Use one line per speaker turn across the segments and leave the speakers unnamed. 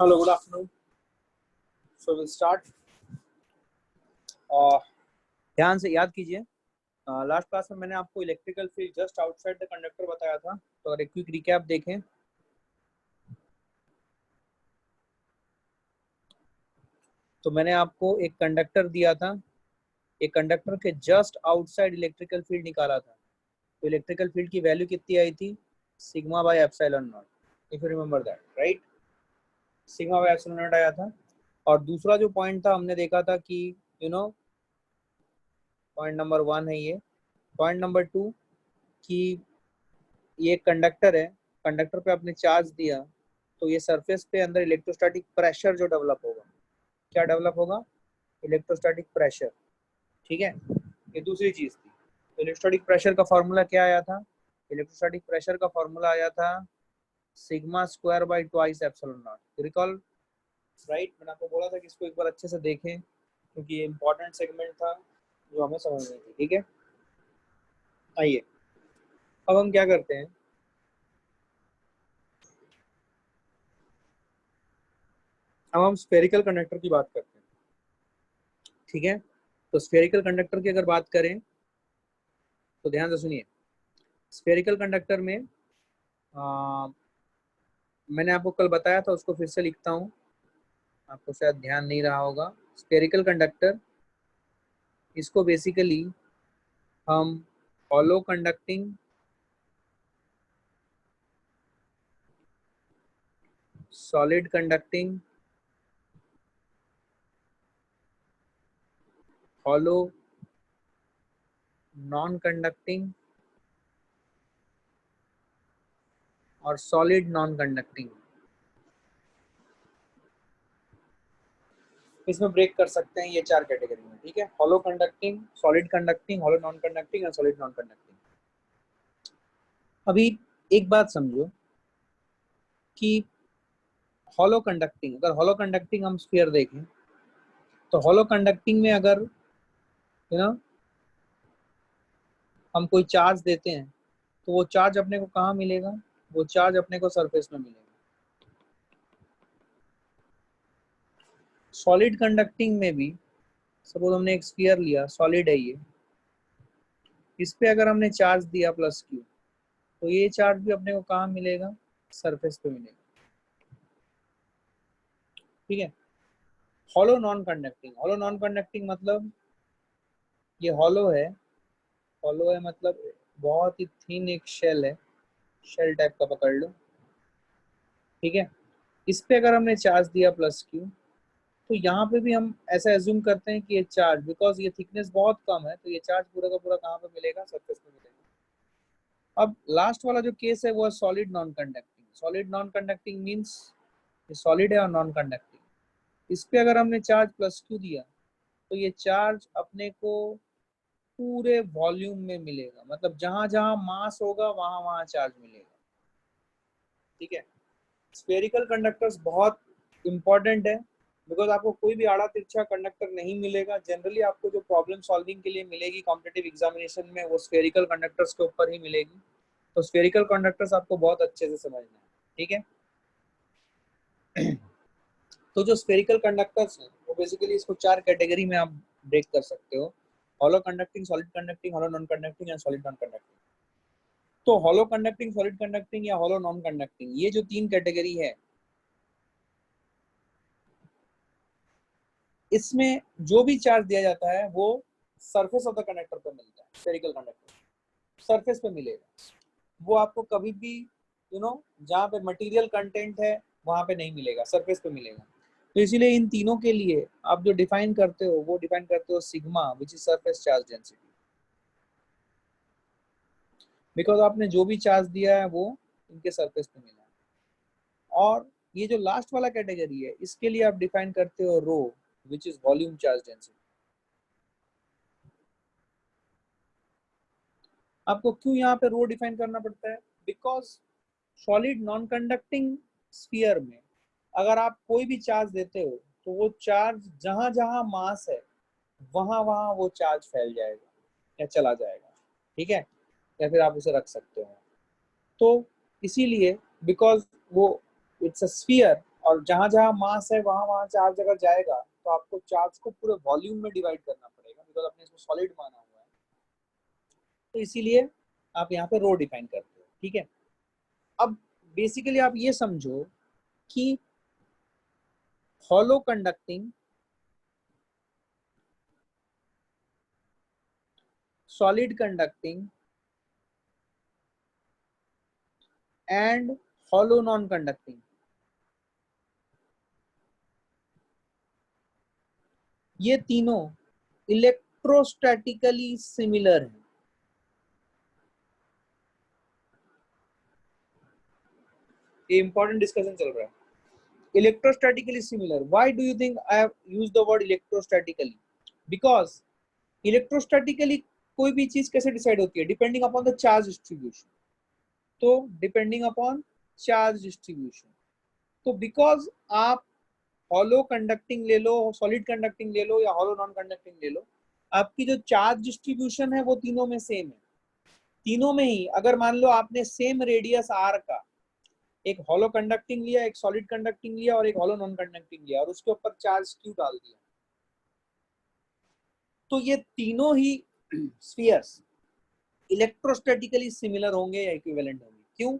Hello, good afternoon. So we'll start. ध्यान से याद कीजिए, लास्ट क्लास में मैंने आपको electrical field just outside the conductor बताया था। तो अगर एक क्विक रिकैप देखें तो मैंने आपको एक कंडक्टर दिया था, एक कंडक्टर के जस्ट आउटसाइड इलेक्ट्रिकल फील्ड निकाला था। तो इलेक्ट्रिकल फील्ड की वैल्यू कितनी आई थी? Sigma by epsilon not, if you remember that, right? Sigma by epsilon not आया था। और दूसरा जो पॉइंट था हमने देखा था कि पॉइंट नंबर 1 है ये। पॉइंट नंबर 2 कि ये कंडक्टर है, कंडक्टर पे आपने चार्ज दिया तो ये सरफेस पे अंदर इलेक्ट्रोस्टैटिक प्रेशर जो डेवलप होगा, क्या डेवलप होगा? Electrostatic pressure. ठीक है, ये दूसरी चीज थी। तो इलेक्ट्रोस्टैटिक प्रेशर का फॉर्मूला क्या आया था? इलेक्ट्रोस्टैटिक प्रेशर का फॉर्मूला आया था sigma square by twice epsilon not. Recall, right? मैंने आपको बोला था कि इसको एक बार अच्छे से देखें क्योंकि ये इंपॉर्टेंट सेगमेंट था जो हमें समझनी थी। ठीक है, आइए अब हम क्या करते हैं, अब हम स्फेरिकल कंडक्टर की बात करते हैं। ठीक है, तो स्फेरिकल कंडक्टर की अगर बात करें तो ध्यान से सुनिए। स्फेरिकल कंडक्टर में मैंने आपको कल बताया था, उसको फिर से लिखता हूँ, आपको शायद ध्यान नहीं रहा होगा। स्फेरिकल कंडक्टर, इसको बेसिकली हम hollow conducting, solid conducting, hollow non conducting और सॉलिड नॉन कंडक्टिंग, इसमें ब्रेक कर सकते हैं ये चार कैटेगरी में। ठीक है, hollow conducting, solid conducting, hollow non conducting और सॉलिड नॉन कंडक्टिंग। अभी एक बात समझो कि हॉलो कंडक्टिंग, अगर हॉलो कंडक्टिंग हम स्फीयर देखें तो हॉलो कंडक्टिंग में अगर हम कोई चार्ज देते हैं तो वो चार्ज अपने को कहाँ मिलेगा? वो चार्ज अपने को सरफेस में मिलेगा। सॉलिड कंडक्टिंग में भी सपोज हमने एक स्फीयर लिया, सॉलिड है ये, इस पे अगर हमने चार्ज दिया प्लस क्यू तो ये चार्ज भी अपने को कहाँ मिलेगा? सरफेस पे मिलेगा। ठीक है, hollow non conducting, hollow non conducting मतलब ये हॉलो है, हॉलो है मतलब बहुत ही थिन एक शेल है, शेल टाइप का पकड़ लो। ठीक है, इस पे अगर हमने चार्ज दिया प्लस क्यू तो यहाँ पे भी हम ऐसा एज्यूम करते हैं कि ये चार्ज, बिकॉज ये थिकनेस बहुत कम है तो ये चार्ज पूरा का पूरा कहाँ पे मिलेगा? सरफेस पे मिलेगा। अब लास्ट वाला जो केस है वो है solid non conducting. Solid non conducting means ये सॉलिड है और नॉन कंडक्टिंग। इस पे अगर हमने चार्ज प्लस क्यू दिया तो ये चार्ज अपने को पूरे वॉल्यूम में मिलेगा, मतलब जहां जहां मास होगा वहां वहां चार्ज मिलेगा। ठीक है, स्फेरिकल कंडक्टर्स बहुत इंपॉर्टेंट है बिकॉज आपको कोई भी आड़ा तिरछा कंडक्टर नहीं मिलेगा। जनरली आपको जो प्रॉब्लम सॉल्विंग के लिए मिलेगी कॉम्पिटिटिव एग्जामिनेशन में वो स्फेरिकल कंडक्टर्स के ऊपर ही मिलेगी। तो स्फेरिकल कंडक्टर्स आपको बहुत अच्छे से समझना है। ठीक है, तो जो स्फेरिकल कंडक्टर्स हैं वो बेसिकली इसको चार कैटेगरी में आप ब्रेक कर सकते हो: hollow conducting, solid conducting, hollow non conducting and solid non conducting. तो हॉलो कंडक्टिंग, सॉलिड कंडक्टिंग या हॉलो नॉन कंडक्टिंग, ये जो तीन कैटेगरी है, इसमें जो भी चार्ज दिया जाता है वो सरफेस ऑफ द कंडक्टर पर मिलता है। स्फेरिकल कंडक्टर सरफेस पे मिलेगा, वो आपको कभी भी जहाँ पे मटेरियल कंटेंट है वहां पे नहीं मिलेगा, सरफेस पे मिलेगा। तो इसीलिए इन तीनों के लिए आप जो डिफाइन करते हो वो डिफाइन करते हो sigma, which is surface charge density, because आपने जो भी चार्ज दिया है वो इनके सरफेस पे मिला है। और ये जो लास्ट वाला कैटेगरी है इसके लिए आप डिफाइन करते हो rho, which is volume charge density. आपको क्यों यहाँ पे रो डिफाइन करना पड़ता है? Because solid non conducting sphere में अगर आप कोई भी चार्ज देते हो तो वो चार्ज जहां जहां मास है वहां वहां वो चार्ज फैल जाएगा या चला जाएगा। ठीक है, या फिर आप उसे रख सकते हो। तो इसीलिए बिकॉज वो इट्स अ स्फीयर और जहां जहां मास है वहां वहां चार्ज अगर जाएगा तो आपको चार्ज को पूरे वॉल्यूम में डिवाइड करना पड़ेगा, बिकॉज आपने इसको सॉलिड माना हुआ है, तो इसीलिए आप यहाँ पे रो डिफाइन करते हो। ठीक है, अब बेसिकली आप ये समझो कि hollow conducting, solid conducting and hollow non conducting, ये तीनों इलेक्ट्रोस्टैटिकली सिमिलर है। ये इंपॉर्टेंट डिस्कशन चल रहा है। Electrostatically similar, why do you think I have used the word electrostatically? Because electrostatically कोई भी चीज कैसे डिसाइड होती है? Depending upon the charge distribution. तो डिपेंडिंग अपॉन चार्ज डिस्ट्रीब्यूशन, तो बिकॉज आप हॉलो कंडक्टिंग ले लो, सॉलिड कंडक्टिंग ले लो या हॉलो नॉन कंडक्टिंग ले लो, आपकी जो चार्ज डिस्ट्रीब्यूशन है वो तीनों में सेम है। तीनों में ही अगर मान लो आपने सेम रेडियस आर का एक हॉलो कंडक्टिंग लिया, एक सॉलिड कंडक्टिंग लिया और एक हॉलो नॉन कंडक्टिंग लिया और उसके ऊपर चार्ज क्यू डाल दिया, तो ये तीनों ही स्फीयर्स इलेक्ट्रोस्टैटिकली सिमिलर होंगे या इक्विवेलेंट होंगे। क्यों?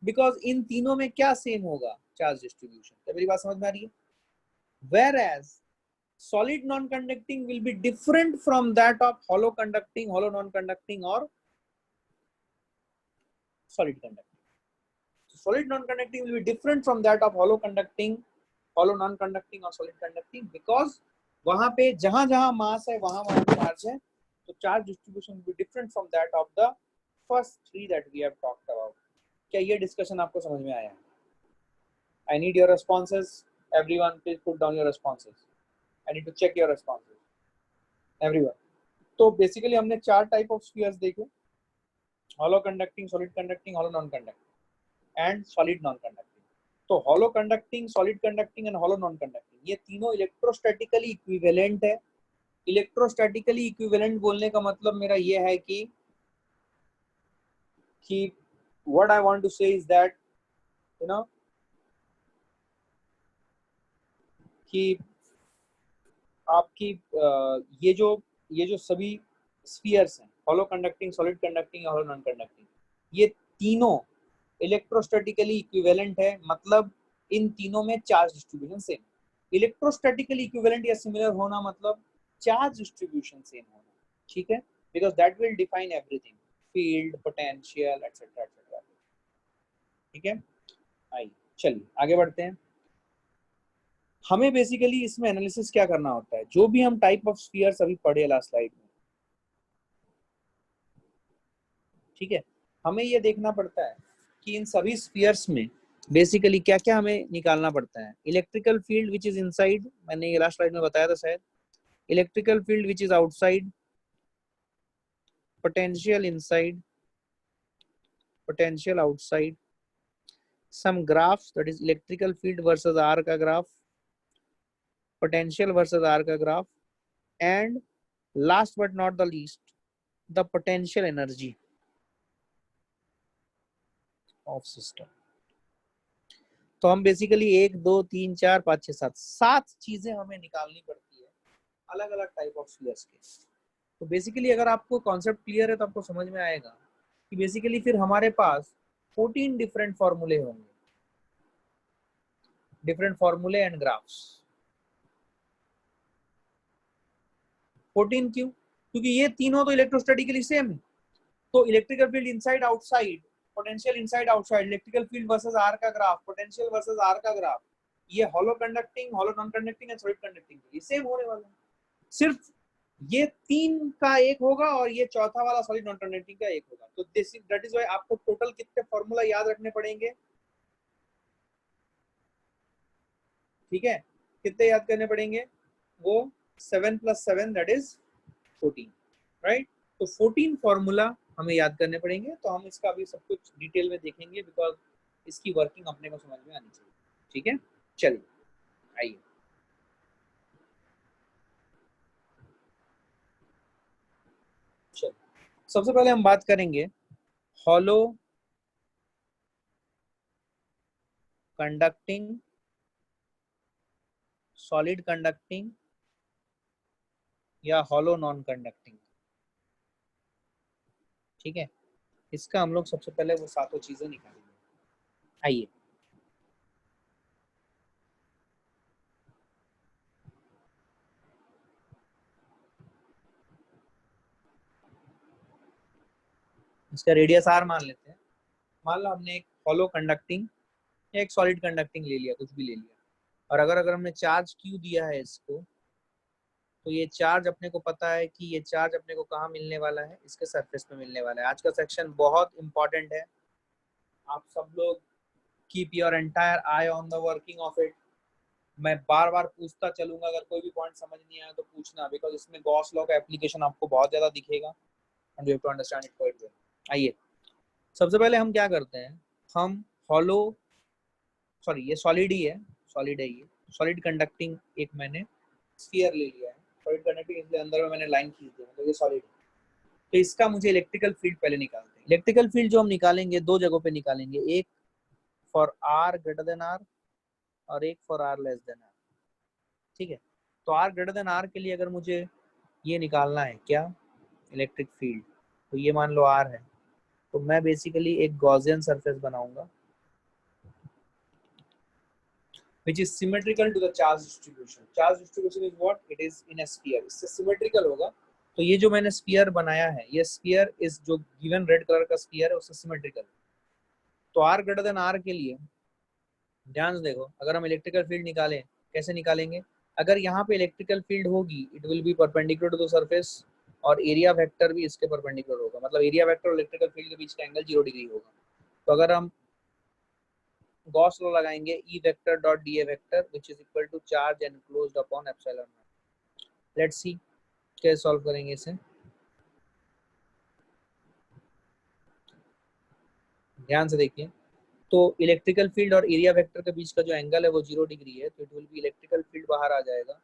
बिकॉज इन तीनों में क्या सेम होगा? Charge distribution. क्या मेरी बात समझ में आ रही है? Whereas solid non-conducting will be different from that of hollow conducting, hollow non-conducting or solid conducting. So solid non-conducting will be different from that of hollow conducting, hollow non-conducting or solid conducting because वहां पे जहां जहां मास है वहां वहां charge है, तो charge distribution will be different from that of the first three that we have talked about. क्या ये डिस्कशन आपको समझ में आया? I need your responses. Everyone, please put down your responses. I need to check your responses. Everyone. तो basically हमने चार type of spheres देखे, hollow conducting, solid conducting, hollow non conducting and solid non conducting. तो hollow conducting, solid conducting and hollow non conducting ये तीनों इलेक्ट्रोस्टैटिकली equivalent है। इलेक्ट्रोस्टैटिकली equivalent बोलने का मतलब मेरा ये है कि व्हाट आई वांट टू से इज दैट यू नो कि आपकी ये जो सभी स्फीयर्स हैं, hollow conducting, solid conducting, hollow non conducting, ये तीनों इलेक्ट्रोस्टैटिकली इक्विवेलेंट है, मतलब इन तीनों में चार्ज डिस्ट्रीब्यूशन सेम। इलेक्ट्रोस्टैटिकली इक्विवेलेंट या सिमिलर होना मतलब चार्ज डिस्ट्रीब्यूशन सेम होना। ठीक है, because that will define everything, field, potential etcetera etcetera. ठीक है, आइए चलिए आगे बढ़ते हैं। हमें बेसिकली इसमें एनालिसिस क्या करना होता है? जो भी हम टाइप ऑफ स्फीयर्स अभी पढ़े लास्ट स्लाइड में, ठीक है, हमें ये देखना पड़ता है कि इन सभी स्फीयर्स में बेसिकली क्या क्या हमें निकालना पड़ता है। Electrical field which is inside, मैंने ये लास्ट स्लाइड में बताया था शायद, electrical field which is outside, potential inside, potential outside, some graphs, that is electrical field versus R का ग्राफ, potential versus R का graph, and last but not the least the potential energy of system। तो हम basically 1 2 3 4 5 6 7 चीजें हमें निकालनी पड़ती है अलग अलग टाइप ऑफ स्फीयर्स के। तो बेसिकली अगर आपको कॉन्सेप्ट क्लियर है तो आपको समझ में आएगा कि बेसिकली फिर हमारे पास 14 डिफरेंट फॉर्मूले होंगे, डिफरेंट फॉर्मूले एंड ग्राफ्स। 14 क्यों? क्योंकि ये तीनों तो इलेक्ट्रोस्टैटिकली सेम है। तो electrical field inside outside, potential inside outside, electrical field versus R का ग्राफ, पोटेंशियल वर्सेस आर का ग्राफ, ये hollow conducting, hollow non conducting and solid conducting ये सेम होने वाला है। सिर्फ ये तीन का एक होगा और ये चौथा वाला सॉलिड नॉन कंडक्टिंग का एक होगा। तो दैट इज व्हाई आपको टोटल कितने फॉर्मूला याद रखने पड़ेंगे? ठीक है, कितने याद करने पड़ेंगे? वो 7 + 7 दैट इज 14, राइट? तो 14 फॉर्मूला हमें याद करने पड़ेंगे। तो हम इसका अभी सब कुछ डिटेल में देखेंगे बिकॉज इसकी वर्किंग अपने को समझ में आनी चाहिए। ठीक है, चलिए आइए। चलिए सबसे पहले हम बात करेंगे हॉलो कंडक्टिंग सॉलिड कंडक्टिंग या हॉलो नॉन कंडक्टिंग। ठीक है, इसका हम लोग सबसे पहले वो सातों चीजें निकालेंगे। आइए, इसका रेडियस आर मान लेते हैं। मान लो हमने एक हॉलो कंडक्टिंग या एक सॉलिड कंडक्टिंग ले लिया, कुछ भी ले लिया, और अगर अगर हमने चार्ज क्यू दिया है इसको, तो ये चार्ज अपने को पता है कि ये चार्ज अपने को कहाँ मिलने वाला है, इसके सरफेस पे मिलने वाला है। आज का सेक्शन बहुत इंपॉर्टेंट है, आप सब लोग keep your entire I on the working of it. मैं बार बार पूछता चलूंगा, अगर कोई भी पॉइंट समझ नहीं आया तो पूछना, बिकॉज इसमें गॉस लॉ का एप्लीकेशन आपको बहुत ज्यादा दिखेगा and you have to understand it quite well. आइए, सबसे पहले हम क्या करते हैं, हम हॉलो, सॉरी ये सॉलिड ही है, सॉलिड है ये, सॉलिड कंडक्टिंग एक मैंने स्फीयर ले लिया है। सॉलिड कंडक्टिंग इसलिए अंदर में मैंने लाइन खींच दी, मतलब ये सॉलिड है। तो इसका मुझे इलेक्ट्रिकल फील्ड पहले निकालते हैं। इलेक्ट्रिकल फील्ड जो हम निकालेंगे दो जगहों पे निकालेंगे, एक for R greater than R और एक for R less than R. ठीक है, तो आर ग्रेटर देन आर के लिए अगर मुझे ये निकालना है क्या, इलेक्ट्रिक फील्ड, तो ये मान लो आर है, तो मैं बेसिकली एक गॉसियन सरफेस बनाऊंगा which is symmetrical to the charge distribution. Charge distribution is what? It is in a sphere. इससे symmetrical होगा। तो ये जो मैंने स्फीयर बनाया है, ये स्फीयर इस जो गिवन रेड कलर का स्फीयर है उससे सिमेट्रिकल। तो आर ग्रेटर देन आर के लिए ध्यान से देखो, अगर हम इलेक्ट्रिकल फील्ड निकालें, कैसे निकालेंगे, अगर यहाँ पे इलेक्ट्रिकल फील्ड होगी it will be perpendicular to the surface, और एरिया वेक्टर भी इसके परपेंडिकुलर होगा, मतलब एरिया वेक्टर और इलेक्ट्रिकल फील्ड के बीच का एंगल 0 डिग्री होगा। तो अगर हम गॉस लॉ लगाएंगे, E vector dot D A vector which is equal to charge enclosed upon epsilon naught. Let's see कैसे सॉल्व करेंगे इसे। ध्यान से देखिए, तो इलेक्ट्रिकल फील्ड और एरिया वेक्टर के बीच का जो एंगल है वो 0 डिग्री है, तो it will be electrical field बाहर आ जाएगा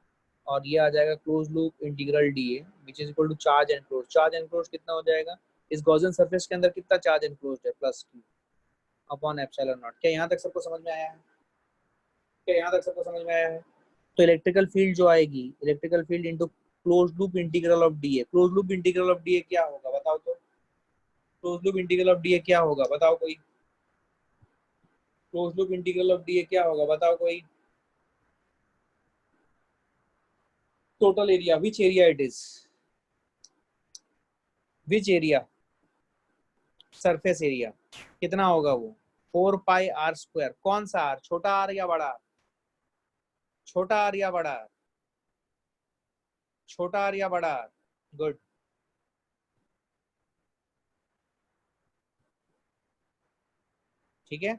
और ये आ जाएगा close loop integral D A which is equal to charge enclose. Charge enclose कितना हो जाएगा, इस गॉसियन सरफेस के अंदर कितना चार्ज एनक्लोज्ड है, plus Q upon epsilon naught. क्या यहाँ तक सबको समझ में आया है, क्या यहाँ तक सबको समझ में आया है। तो इलेक्ट्रिकल फील्ड जो आएगी, electrical field into close loop integral of D A. Close loop integral of D A क्या होगा बताओ, तो close loop integral of D A क्या होगा बताओ कोई, close loop integral of D A क्या होगा बताओ कोई, total area, which area it is, which area, surface area कितना होगा वो, 4 पाई आर स्क्वायर। कौन सा आर, छोटा आर या बड़ा आर, छोटा आर या बड़ा आर, छोटा आर या बड़ा आर, गुड। ठीक है,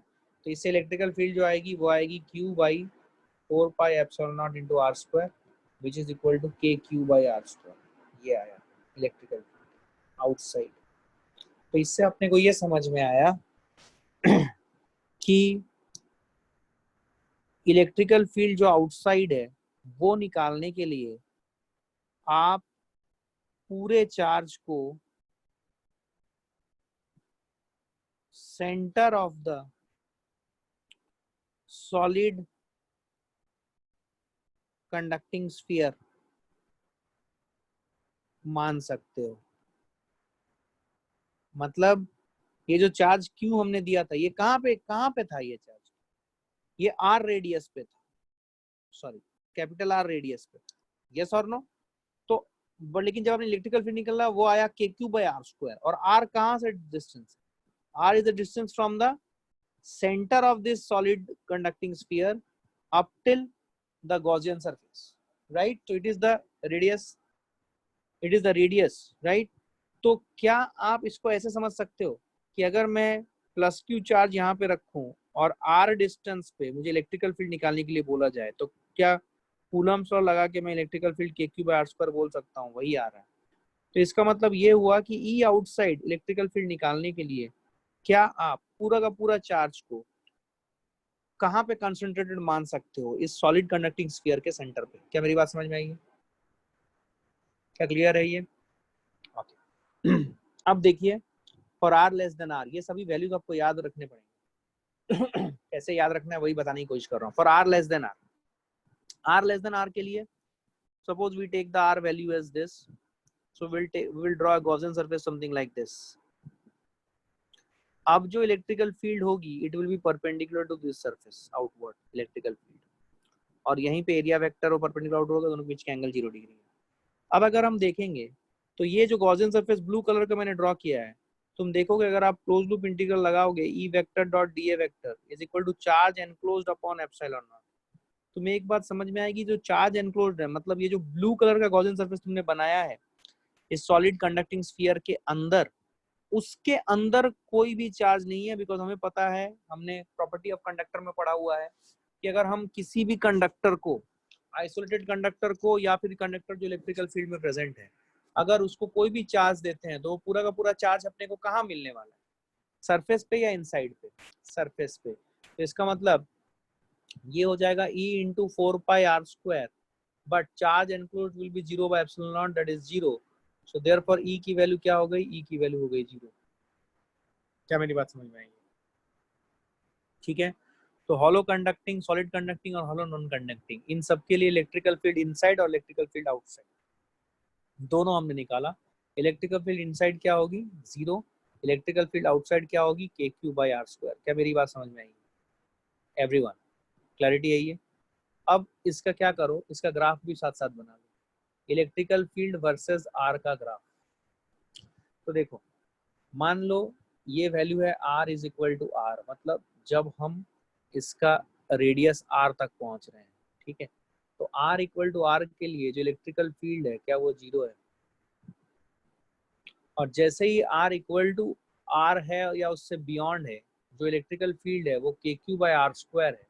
तो इससे इलेक्ट्रिकल फील्ड जो आएगी वो आएगी Q by 4 pi epsilon naught into R square which is equal to KQ by R square. ये आया इलेक्ट्रिकल फील्ड आउटसाइड। तो इससे अपने को ये समझ में आया कि इलेक्ट्रिकल फील्ड जो आउटसाइड है वो निकालने के लिए आप पूरे चार्ज को centre of the solid conducting sphere मान सकते हो। मतलब ये जो चार्ज क्यू हमने दिया था, ये कहाँ पे था, ये चार्ज, ये आर रेडियस पे था, सॉरी कैपिटल आर रेडियस पे था, यस और नो। तो लेकिन जब आपने इलेक्ट्रिकल फील्ड निकला वो आया K Q by R square, और आर कहाँ से distance, R is the distance from the centre of this solid conducting sphere up till the Gaussian surface, right? So it is the radius, it is the radius, right? तो क्या आप इसको ऐसे समझ सकते हो कि अगर मैं प्लस क्यू चार्ज यहाँ पे रखूं और आर डिस्टेंस पे मुझे इलेक्ट्रिकल फील्ड निकालने के लिए बोला जाए, तो क्या कूलम्स लॉ लगा के मैं इलेक्ट्रिकल फील्ड के क्यू बाई आर स्क्वायर बोल सकता हूँ, वही आ रहा है। तो इसका मतलब ये हुआ कि ई आउटसाइड इलेक्ट्रिकल फील्ड निकालने के लिए क्या आप पूरा का पूरा चार्ज को कहाँ पे कंसंट्रेटेड मान सकते हो, इस सॉलिड कंडक्टिंग स्फीयर के सेंटर पे। क्या मेरी बात समझ में आई है, क्या क्लियर है ये, ओके। अब देखिए for R less than R, ये सभी वैल्यूज आपको याद रखने पड़ेंगे। कैसे याद रखना है वही बताने की कोशिश कर रहा हूँ। For R less than R, r less than r के लिए suppose we take the r value as this, so we will draw a Gaussian surface something like this. अब जो इलेक्ट्रिकल फील्ड होगी it will be perpendicular to this surface outward electrical field, और यहीं पे area vector और perpendicular outward होगा, दोनों के बीच का एंगल 0 डिग्री है। अब अगर हम देखेंगे तो ये जो गॉसियन सरफेस ब्लू कलर का मैंने ड्रॉ किया है, तुम देखोगे अगर आप क्लोज लूप इंटीग्रल लगाओगे E vector dot D A vector is equal to charge enclosed upon epsilon naught, तुम्हें एक बात समझ में आएगी, जो चार्ज एनक्लोज्ड है मतलब ये जो ब्लू कलर का गॉसियन सरफेस तुमने बनाया है इस सॉलिड कंडक्टिंग स्फीयर के अंदर, उसके अंदर कोई भी चार्ज नहीं है, बिकॉज हमें पता है, हमने प्रॉपर्टी ऑफ कंडक्टर में पढ़ा हुआ है कि अगर हम किसी भी कंडक्टर को, आइसोलेटेड कंडक्टर को या फिर कंडक्टर जो इलेक्ट्रिकल फील्ड में प्रेजेंट है, अगर उसको कोई भी चार्ज देते हैं तो पूरा का पूरा चार्ज अपने को कहाँ मिलने वाला है, सरफेस पे या इनसाइड पे, सरफेस पे। तो इसका मतलब ये हो जाएगा E into 4πr², but charge enclosed will be 0 by epsilon not that is 0, so therefore E की वैल्यू क्या हो गई, E की वैल्यू हो गई 0। क्या मेरी बात समझ में आई? ठीक है, तो हॉलो कंडक्टिंग, सॉलिड कंडक्टिंग और हॉलो नॉन कंडक्टिंग, इन सब के लिए इलेक्ट्रिकल फील्ड इनसाइड और इलेक्ट्रिकल फील्ड आउटसाइड दोनों हमने निकाला। इलेक्ट्रिकल फील्ड इनसाइड क्या होगी 0, इलेक्ट्रिकल फील्ड आउटसाइड क्या होगी KQ/r²। क्या मेरी बात समझ में आई एवरीवन? क्लैरिटी है ये? अब इसका क्या करो, इसका ग्राफ भी साथ साथ बना लो, इलेक्ट्रिकल फील्ड वर्सेस आर का ग्राफ। तो देखो मान लो ये वैल्यू है r is equal to R, मतलब जब हम इसका रेडियस r तक पहुंच रहे हैं, ठीक है, तो r इक्वल टू r के लिए जो इलेक्ट्रिकल फील्ड है क्या वो 0 है, और जैसे ही r इक्वल टू r है या उससे बियॉन्ड है, जो इलेक्ट्रिकल फील्ड है वो KQ/r² है,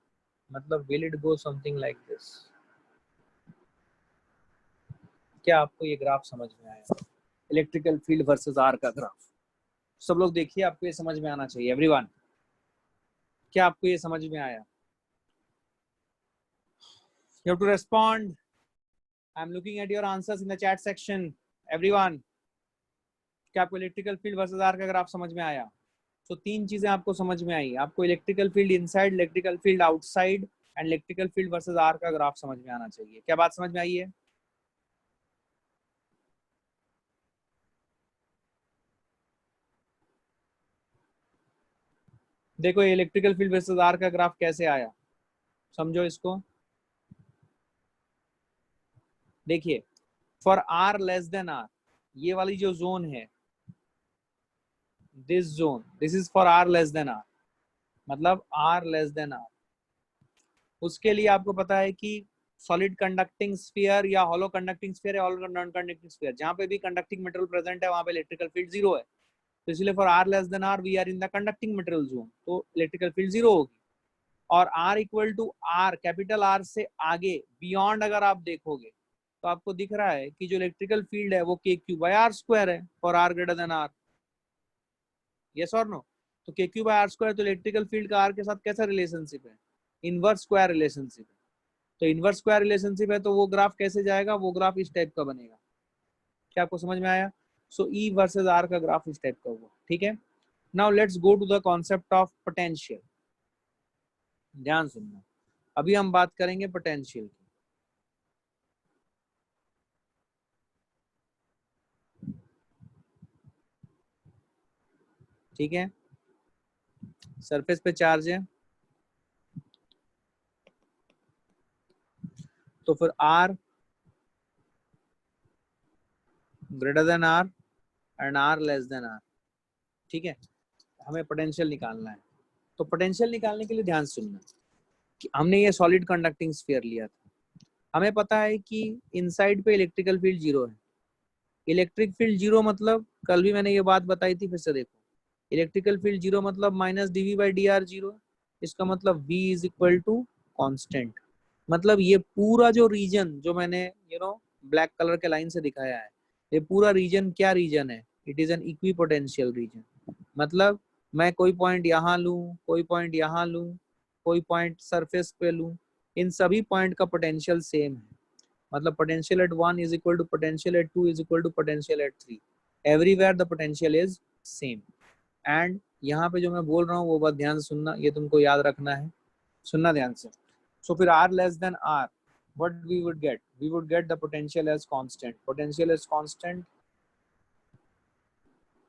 मतलब will it go something like this. क्या आपको ये ग्राफ समझ में आया? इलेक्ट्रिकल फील्ड वर्सेस आर का ग्राफ, सब लोग देखिए, आपको ये समझ में आना चाहिए एवरीवन। क्या आपको ये समझ में आया? You have to respond. I am looking at your answers in the chat section. Everyone, क्या आपको इलेक्ट्रिकल फील्ड वर्सेस आर का ग्राफ समझ में आया? तो तीन चीजें आपको समझ में आई, आपको electrical field inside, electrical field outside and electrical field versus R का ग्राफ समझ में आना चाहिए। क्या बात समझ में आई है? देखो ये इलेक्ट्रिकल फील्ड वर्सेस आर का ग्राफ कैसे आया, समझो इसको। देखिए for R less than R, ये वाली जो जोन है, this zone, this is for R less than R, मतलब आर लेस देन आर, उसके लिए आपको पता है कि सॉलिड कंडक्टिंग स्फीयर या हॉलो कंडक्टिंग स्फीयर या हॉलो नॉन कंडक्टिंग स्फीयर, जहां पे भी कंडक्टिंग मटेरियल प्रेजेंट है वहां पे इलेक्ट्रिकल फील्ड 0 है, तो इसलिए for R less than R we are in the conducting material zone, तो इलेक्ट्रिकल फील्ड 0 होगी। और R equal to R, capital R से आगे बियॉन्ड अगर आप देखोगे तो आपको दिख रहा है कि जो इलेक्ट्रिकल फील्ड है वो KQ/r² है for R greater than R, yes और नो? तो KQ/r², तो इलेक्ट्रिकल फील्ड का आर के साथ कैसा रिलेशनशिप है, इनवर्स स्क्वायर रिलेशनशिप है, तो इनवर्स स्क्वायर रिलेशनशिप है, तो वो ग्राफ कैसे जाएगा, वो ग्राफ इस टाइप का बनेगा। क्या आपको समझ में आया? सो E वर्सेस R का ग्राफ इस टाइप का हुआ, ठीक है। Now let's go to the concept of potential. ध्यान सुनना, अभी हम बात करेंगे पोटेंशियल की। ठीक है, सरफेस पे चार्ज है, तो फिर R greater than R and R less than R, ठीक है, हमें पोटेंशियल निकालना है। तो पोटेंशियल निकालने के लिए ध्यान सुनना कि हमने ये सॉलिड कंडक्टिंग स्फीयर लिया था, हमें पता है कि इनसाइड पे इलेक्ट्रिकल फील्ड 0 है। इलेक्ट्रिक फील्ड 0 मतलब, कल भी मैंने ये बात बताई थी, फिर से देखो, इलेक्ट्रिकल फील्ड 0 मतलब -dV/dr 0, इसका मतलब V is equal to constant, मतलब ये पूरा जो रीजन जो मैंने ब्लैक कलर के लाइन से दिखाया है, ये पूरा रीजन क्या रीजन है, it is an equipotential region, मतलब मैं कोई पॉइंट यहाँ लूँ, कोई पॉइंट यहाँ लूँ, कोई पॉइंट सरफेस पे लूँ, इन सभी पॉइंट का पोटेंशियल सेम है, मतलब potential at 1 is equal to potential at 2 is equal to potential at 3, everywhere the potential is same. And यहाँ पे जो मैं बोल रहा हूँ वो बात ध्यान से सुनना, ये तुमको याद रखना है, सुनना ध्यान से। सो फिर R less than R, what we would get? We would get the potential as constant. Potential is constant,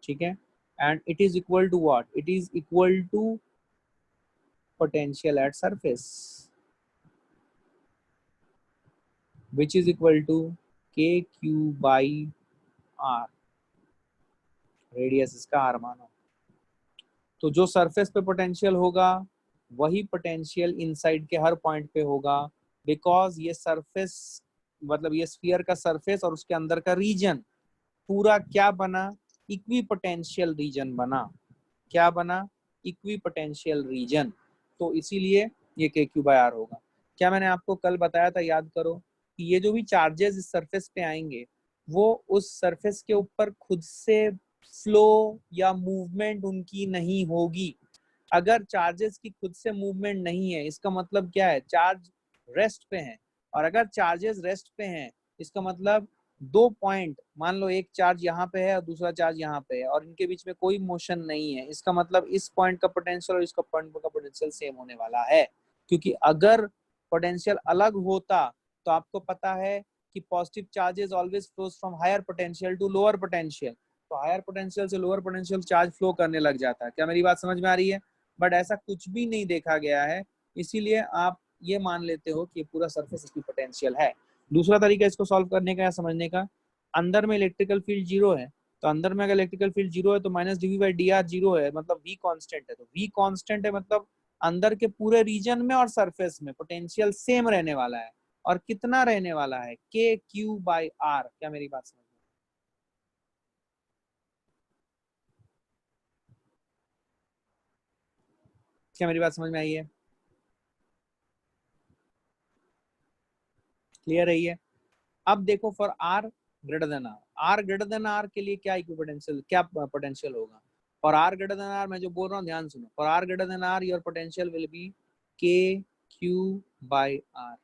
ठीक है, and it is equal to what? It is equal to potential at surface, which is equal to kq by r. Radius इसका r मानो, तो जो surface पे potential होगा वही potential inside के हर पॉइंट पे होगा, बिकॉज ये सरफेस मतलब ये स्फीयर का सरफेस और उसके अंदर का रीजन पूरा क्या बना? इक्वी पोटेंशियल रीजन बना। क्या बना? Equi potential region. तो इसीलिए ये के क्यू बाय आर होगा। क्या मैंने आपको कल बताया था, याद करो, कि ये जो भी चार्जेस इस सरफेस पे आएंगे वो उस सरफेस के ऊपर खुद से फ्लो या मूवमेंट उनकी नहीं होगी। अगर चार्जेस की खुद से मूवमेंट नहीं है इसका मतलब क्या है? चार्ज रेस्ट पे है। और अगर चार्जेस रेस्ट पे हैं इसका मतलब दो पॉइंट, मान लो एक चार्ज यहाँ पे है और दूसरा चार्ज यहाँ पे है और इनके बीच में कोई मोशन नहीं है, इसका मतलब इस पॉइंट का पोटेंशियल और इसका पॉइंट का पोटेंशियल सेम होने वाला है। क्योंकि अगर पोटेंशियल अलग होता तो आपको पता है कि positive charges always flows from higher potential to lower potential, तो हायर पोटेंशियल से लोअर पोटेंशियल चार्ज फ्लो करने लग जाता है। क्या मेरी बात समझ में आ रही है? बट ऐसा कुछ भी नहीं देखा गया है, इसीलिए आप ये मान लेते हो कि पूरा सरफेस इसकी पोटेंशियल है। दूसरा तरीका इसको सॉल्व करने का या समझने का, अंदर में इलेक्ट्रिकल फील्ड जीरो है, तो अंदर में अगर इलेक्ट्रिकल फील्ड जीरो है तो minus DV by D R zero है, मतलब वी कांस्टेंट है। तो वी कांस्टेंट है मतलब अंदर के पूरे रीजन में और सरफेस में पोटेंशियल सेम रहने वाला है। और कितना रहने वाला है? के क्यू बाई आर। क्या मेरी बात समझ में? क्या मेरी बात समझ में आई है? क्लियर रही है? अब देखो, for R greater than R, R greater than R के लिए क्या इक्विपोटेंशियल, क्या पोटेंशियल होगा? For R greater than R, मैं जो बोल रहा हूँ ध्यान सुनो, for R greater than R your potential will be K Q by R.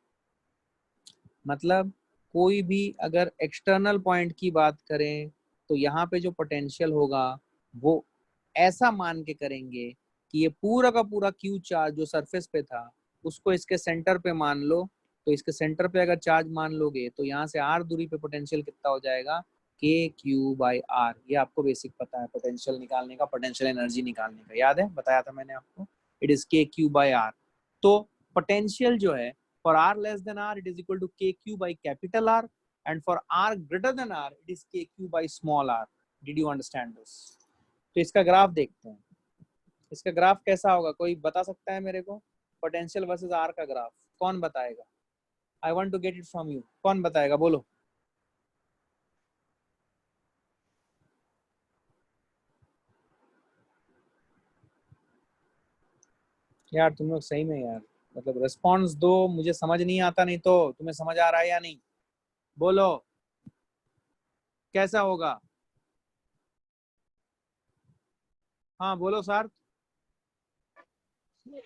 मतलब कोई भी अगर एक्सटर्नल पॉइंट की बात करें तो यहाँ पे जो पोटेंशियल होगा वो ऐसा मान के करेंगे कि ये पूरा का पूरा क्यू चार्ज जो सरफेस पे था उसको इसके सेंटर पे मान लो। तो इसके सेंटर पे अगर चार्ज मान लोगे तो यहाँ से आर दूरी पे पोटेंशियल कितना हो जाएगा? के क्यू बाई आर। ये आपको बेसिक पता है पोटेंशियल निकालने का, पोटेंशियल एनर्जी निकालने का, याद है? बताया था मैंने आपको, इट इज के क्यू बाई आर। तो पोटेंशियल जो है for r less than r it is equal to kq by capital R, and for r greater than r it is kq by small r. Did you understand this? तो इसका graph देखते हैं। इसका graph कैसा होगा, कोई बता सकता है मेरे को? पोटेंशियल वर्सेस आर का ग्राफ कौन बताएगा? I want to get it from you. कौन बताएगा, बोलो। यार तुम लोग सही में यार, मतलब रिस्पॉन्स दो, मुझे समझ नहीं आता, नहीं तो तुम्हें समझ आ रहा है या नहीं? बोलो कैसा होगा? हाँ बोलो सर।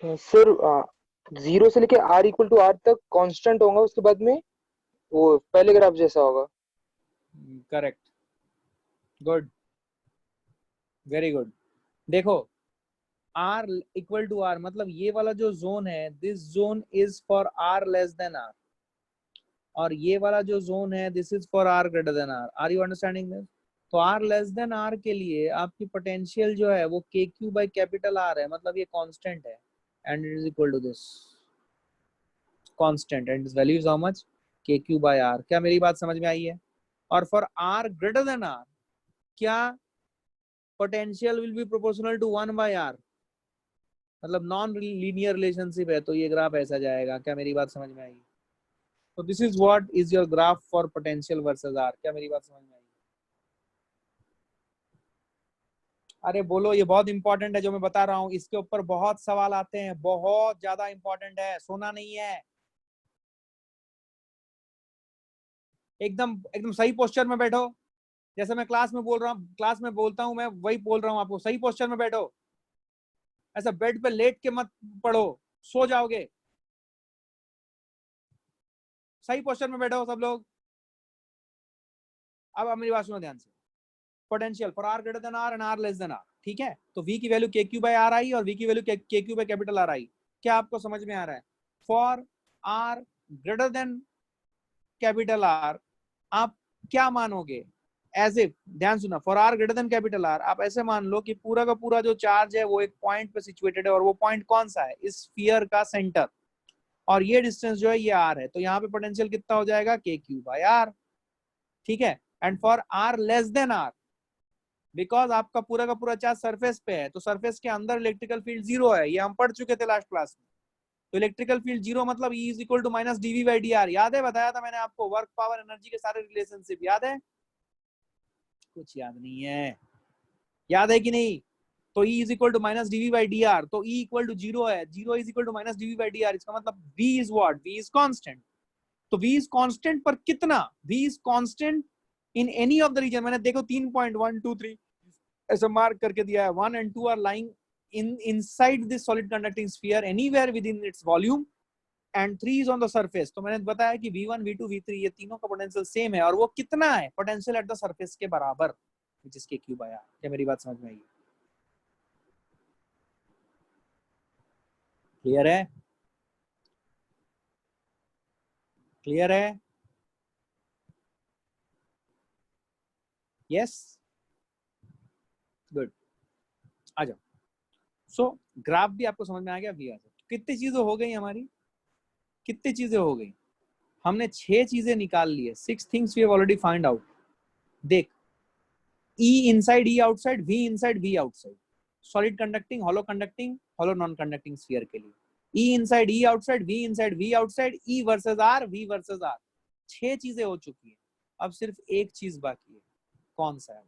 सर जीरो से लेके आर इक्वल टू आर तक कांस्टेंट होगा, उसके बाद में वो पहले ग्राफ जैसा होगा।
Correct, good, very good. देखो आर इक्वल टू आर मतलब ये वाला जो जोन है, this zone is for R less than R, और ये वाला जो जोन है this is for R greater than R. Are you understanding this? तो आर लेस देन आर के लिए आपकी पोटेंशियल जो है वो के क्यू बाई कैपिटल आर है, मतलब ये कांस्टेंट है, and it is equal to this constant, and its value is how much? K Q by R. क्या मेरी बात समझ में आई है? और for R greater than R क्या potential will be proportional to 1 by R, मतलब नॉन लीनियर रिलेशनशिप है, तो ये ग्राफ ऐसा जाएगा। क्या मेरी बात समझ में आई? तो this is what is your graph for potential versus R. क्या मेरी बात समझ में आई? अरे बोलो, ये बहुत इंपॉर्टेंट है जो मैं बता रहा हूँ, इसके ऊपर बहुत सवाल आते हैं, बहुत ज्यादा इंपॉर्टेंट है, सोना नहीं है। एकदम एकदम सही पोस्चर में बैठो, जैसे मैं क्लास में बोल रहा हूँ, क्लास में बोलता हूँ मैं वही बोल रहा हूँ आपको, सही पोस्चर में बैठो। ऐसा बेड पे लेट के मत पढ़ो, सो जाओगे। सही पोस्चर में बैठो सब लोग। अब मेरी बात सुनो ध्यान से। Potential for R greater than R and R less than R, ठीक है? तो वी की वैल्यू के क्यू बाई आर आई और वी की वैल्यू के Q by capital R I. क्या आपको समझ में आ रहा है? For R greater than capital R आप क्या मानोगे? एज इफ, ध्यान सुना, for R greater than capital R आप ऐसे मान लो कि पूरा का पूरा जो चार्ज है वो एक पॉइंट पे सिचुएटेड है, और वो पॉइंट कौन सा है? इस स्फीयर का सेंटर, और ये डिस्टेंस जो है ये आर है, तो यहाँ पे पोटेंशियल कितना हो जाएगा? के क्यू बाय आर, ठीक है। And for R less than R, because आपका पूरा का पूरा चार्ज सरफेस पे है, तो सरफेस के अंदर इलेक्ट्रिकल फील्ड जीरो है, ये हम पढ़ चुके थे लास्ट क्लास में। तो इलेक्ट्रिकल फील्ड जीरो मतलब E is equal to minus DV by D R, याद है? बताया था मैंने आपको, वर्क पावर एनर्जी के सारे रिलेशनशिप याद है? कुछ याद नहीं है, याद है कि नहीं? तो E is equal to minus DV by D R, तो E इक्वल टू जीरो है, zero is equal to minus DV by D R, इसका मतलब V is what? V is constant. तो V इज कांस्टेंट पर कितना? V is constant in any of the region. मैंने देखो 3.1 2 3 ऐसा मार्क करके दिया है। 1 and 2 are lying in inside this solid conducting sphere anywhere within its volume, and 3 is on the surface. तो मैंने बताया कि V1 V2 V3 ये तीनों का पोटेंशियल सेम है, और वो कितना है? पोटेंशियल एट द सरफेस के बराबर, जिसके क्यूब आया। क्या मेरी बात समझ में आई? क्लियर है? क्लियर है? Yes, good. आ जाओ। सो ग्राफ भी आपको समझ में आ गया। VR कितनी चीजें हो गई हमारी? कितनी चीजें हो गई? हमने 6 चीजें निकाल ली है। 6 things we have already find out. देख, E inside E outside, V inside V outside, solid conducting, hollow conducting, hollow non conducting sphere के लिए E inside E outside, V inside V outside, E versus R, V versus R। 6 चीजें हो चुकी है, अब सिर्फ एक चीज बाकी है। कौन सा है?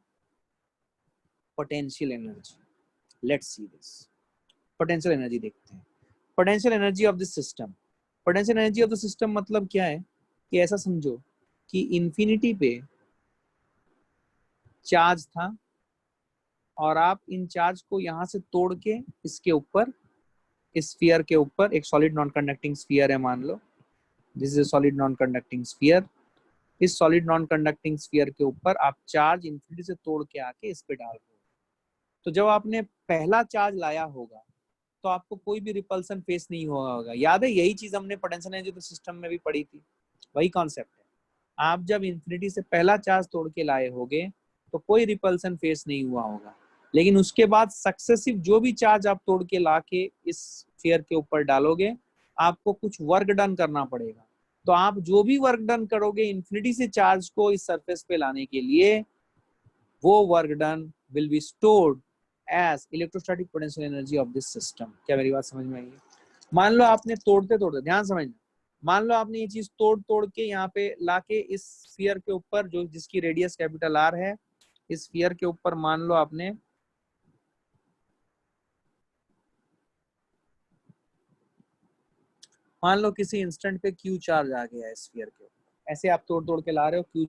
Potential energy. Let's see this. Potential energy देखते हैं। Potential energy of this system. Potential energy of the system मतलब क्या है? कि ऐसा समझो कि इंफिनिटी पे चार्ज था, और आप इन चार्ज को यहाँ से तोड़ के इसके ऊपर, इस स्फीयर के ऊपर, एक सॉलिड नॉन कंडक्टिंग स्फीयर है मान लो, this is a solid non conducting sphere. इस सॉलिड नॉन कंडक्टिंग स्फीयर के ऊपर आप चार्ज इंफिनिटी से तोड़ के आके इस पे डाल रहे हो। तो जब आपने पहला चार्ज लाया होगा तो आपको कोई भी रिपल्सन फेस नहीं हुआ होगा। याद है? यही चीज हमने पोटेंशियल एनर्जी सिस्टम में भी पढ़ी थी, वही कॉन्सेप्ट है। आप जब इंफिनिटी से पहला चार्ज तोड़ के लाए होगे तो कोई रिपल्सन फेस नहीं हुआ होगा, लेकिन उसके बाद सक्सेसिव जो भी चार्ज आप तोड़ के लाके इस स्फीयर के ऊपर डालोगे, आपको कुछ वर्क डन करना पड़ेगा। तो आप जो भी वर्क डन करोगे इंफिनिटी से चार्ज को इस सरफेस पे लाने के लिए, वो work done will be stored as electrostatic potential energy of this system. क्या मेरी बात समझ में आई है? मान लो आपने तोड़ते तोड़ते, ध्यान समझना, मान लो आपने ये चीज तोड़ तोड़ के यहाँ पे लाके इस स्फीयर के ऊपर, जो जिसकी रेडियस कैपिटल आर है, इस स्फीयर के ऊपर मान लो आपने मान लो किसी इंस्टेंट पे क्यू चार्ज आ गया है स्फीयर के ऊपर, ऐसे आप तोड़ तोड़ के ला रहे हो, क्यू